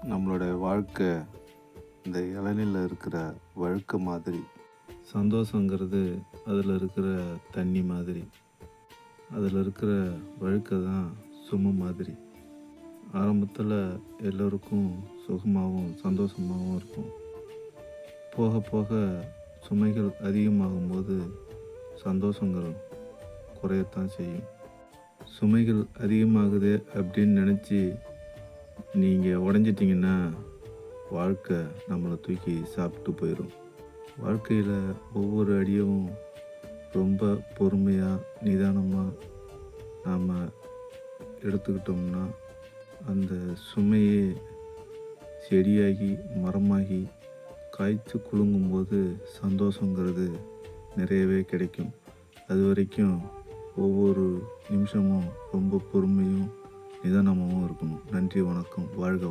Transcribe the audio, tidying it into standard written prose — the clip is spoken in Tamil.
நம்மளோட வாழ்க்கை இந்த இளநில இருக்கிற வழுக்க மாதிரி. சந்தோஷங்கிறது அதில் இருக்கிற தண்ணி மாதிரி. அதில் இருக்கிற வழுக்க தான் சுமை மாதிரி. ஆரம்பத்தில் எல்லோருக்கும் சுகமாகவும் சந்தோஷமாகவும் இருக்கும். போக போக சுமைகள் அதிகமாகும்போது சந்தோஷங்கள் குறையத்தான் செய்யும். சுமைகள் அதிகமாகுது அப்படின்னு நினச்சி நீங்கள் உடஞ்சிட்டிங்கன்னா வாழ்க்கை நம்மளை தூக்கி சாப்பிட்டு போயிடும். வாழ்க்கையில் ஒவ்வொரு அடியும் ரொம்ப பொறுமையாக நிதானமாக நாம் எடுத்துக்கிட்டோம்னா அந்த சுமையே செடியாகி மரமாகி காய்ச்சி குலுங்கும்போது சந்தோஷங்கிறது நிறையவே கிடைக்கும். அது வரைக்கும் ஒவ்வொரு நிமிஷமும் ரொம்ப பொறுமையும் நிதானமாகவும் இருக்கணும். நன்றி, வணக்கம், வாழ்க வளமுடன்.